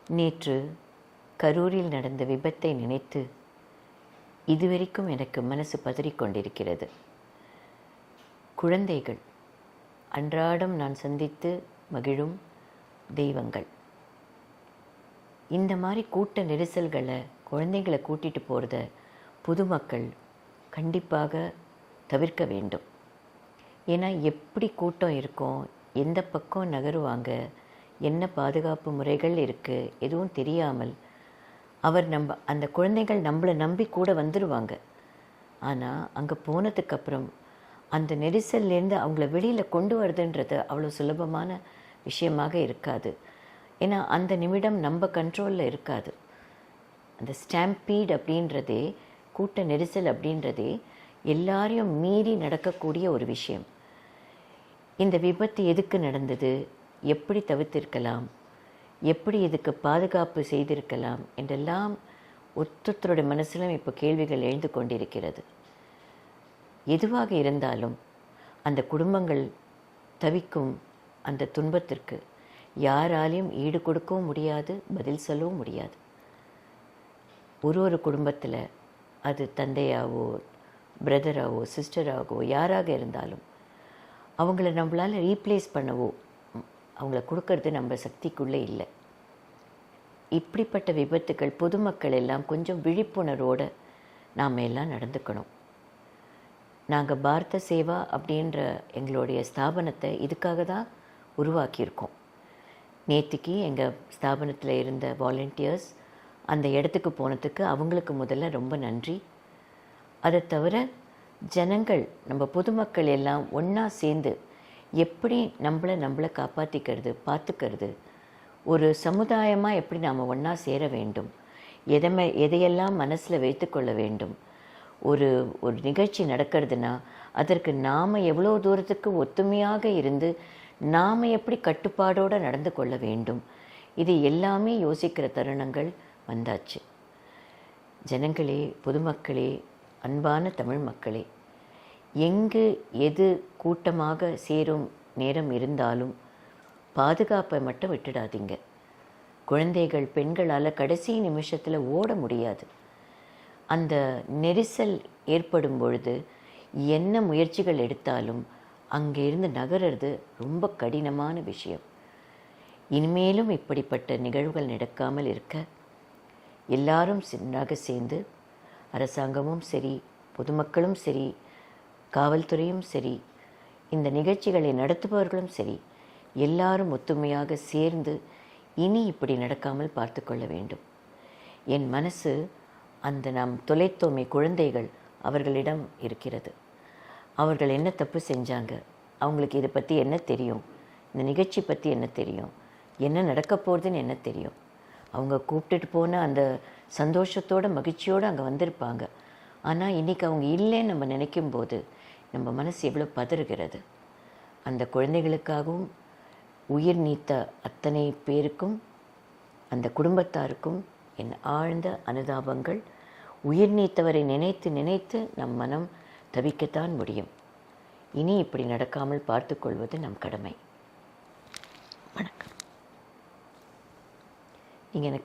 நேற்று கரூரில் நடந்த விபத்தை நினைத்து இதுவரைக்கும் எனக்கு மனசு பதறிக்கொண்டிருக்கிறது. குழந்தைகள் அன்றாடம் நான் சந்தித்து மகிழும் தெய்வங்கள். இந்த மாதிரி கூட்ட நெரிசல்களை குழந்தைகளை கூட்டிகிட்டு போகிறத பொதுமக்கள் கண்டிப்பாக தவிர்க்க வேண்டும். ஏன்னா எப்படி கூட்டம் இருக்கும், எந்த பக்கம் நகருவாங்க, என்ன பாதுகாப்பு முறைகள் இருக்குது எதுவும் தெரியாமல் அந்த குழந்தைகள் நம்மளை நம்பி கூட வந்துடுவாங்க. ஆனால் அங்கே போனதுக்கப்புறம் அந்த நெரிசல்லேருந்து அவங்கள வெளியில் கொண்டு வருதுன்றது அவ்வளோ சுலபமான விஷயமாக இருக்காது. ஏன்னா அந்த நிமிடம் நம்ம கண்ட்ரோலில் இருக்காது. அந்த ஸ்டாம்பீட் அப்படின்றதே, கூட்ட நெரிசல் அப்படின்றதே எல்லாரையும் மீறி நடக்கக்கூடிய ஒரு விஷயம். இந்த விபத்து எதுக்கு நடந்தது, எப்படி தவிர்த்திருக்கலாம், எப்படி இதுக்கு பாதுகாப்பு செய்திருக்கலாம் என்றெல்லாம் ஒருத்தருடைய மனசிலும் இப்போ கேள்விகள் எழுந்து கொண்டிருக்கிறது. எதுவாக இருந்தாலும் அந்த குடும்பங்கள் தவிக்கும் அந்த துன்பத்திற்கு யாராலையும் ஈடு கொடுக்கவும் முடியாது, பதில் சொல்லவும் முடியாது. ஒரு குடும்பத்தில் அது தந்தையாவோ பிரதராவோ சிஸ்டராகவோ யாராக இருந்தாலும் அவங்கள நம்மளால் ரீப்ளேஸ் பண்ணவோ அவங்கள கொடுக்கறது நம்ம சக்திக்குள்ளே இல்லை. இப்படிப்பட்ட விபத்துக்கள் பொதுமக்கள் எல்லாம் கொஞ்சம் விழிப்புணர்வோடு நாம் எல்லாம் நடந்துக்கணும். நாங்கள் பாரத சேவா அப்படின்ற எங்களுடைய ஸ்தாபனத்தை இதுக்காக தான் உருவாக்கியிருக்கோம். நேற்றுக்கு எங்கள் ஸ்தாபனத்தில் இருந்த வாலண்டியர்ஸ் அந்த இடத்துக்கு போனதுக்கு அவங்களுக்கு முதல்ல ரொம்ப நன்றி. அதை தவிர ஜனங்கள், நம்ம பொதுமக்கள் எல்லாம் ஒன்றா சேர்ந்து எப்படி நம்மளை காப்பாற்றிக்கிறது, பார்த்துக்கிறது, ஒரு சமுதாயமாக எப்படி நாம் ஒன்றா சேர வேண்டும், எதையெல்லாம் மனசில் வைத்து கொள்ள வேண்டும். ஒரு நிகழ்ச்சி நடக்கிறதுனா அதற்கு நாம் எவ்வளோ தூரத்துக்கு ஒத்துமையாக இருந்து நாம் எப்படி கட்டுப்பாடோடு நடந்து கொள்ள வேண்டும், இது எல்லாமே யோசிக்கிற தருணங்கள் வந்தாச்சு. ஜனங்களே, பொதுமக்களே, அன்பான தமிழ் மக்களே, எங்கு எது கூட்டமாக சேரும் நேரம் இருந்தாலும் பாதுகாப்பை மட்டும் விட்டுடாதீங்க. குழந்தைகள், பெண்களால் கடைசி நிமிஷத்தில் ஓட முடியாது. அந்த நெரிசல் ஏற்படும் பொழுது என்ன முயற்சிகள் எடுத்தாலும் அங்கேருந்து நகர்றது ரொம்ப கடினமான விஷயம். இனிமேலும் இப்படிப்பட்ட நிகழ்வுகள் நடக்காமல் இருக்க எல்லாரும் சின்னாக சேர்ந்து, அரசாங்கமும் சரி, பொதுமக்களும் சரி, காவல்துறையும் சரி, இந்த நிகழ்ச்சிகளை நடத்துபவர்களும் சரி, எல்லாரும் ஒத்துமையாக சேர்ந்து இனி இப்படி நடக்காமல் பார்த்து கொள்ள வேண்டும். என் மனசு அந்த நாம் தொலைத்தோமே குழந்தைகள் அவர்களிடம் இருக்கிறது. அவர்கள் என்ன தப்பு செஞ்சாங்க, அவங்களுக்கு இதை பற்றி என்ன தெரியும், இந்த நிகழ்ச்சி பற்றி என்ன தெரியும், என்ன நடக்க போகிறதுன்னு என்ன தெரியும். அவங்க கூப்பிட்டுட்டு போன அந்த சந்தோஷத்தோடு மகிழ்ச்சியோடு அங்கே வந்திருப்பாங்க. ஆனால் இன்றைக்கி அவங்க இல்லைன்னு நம்ம நினைக்கும் போது நம்ம மனசு எவ்வளோ பதறுகிறது. அந்த குழந்தைகளுக்காகவும் உயிர் நீத்த அத்தனை பேருக்கும், அந்த குடும்பத்தாருக்கும் என் ஆழ்ந்த அனுதாபங்கள். உயிர் நீத்தவரை நினைத்து நினைத்து நம் மனம் தவிக்கத்தான் முடியும். இனி இப்படி நடக்காமல் பார்த்து கொள்வது நம் கடமை. வணக்கம். நீங்கள் எனக்கு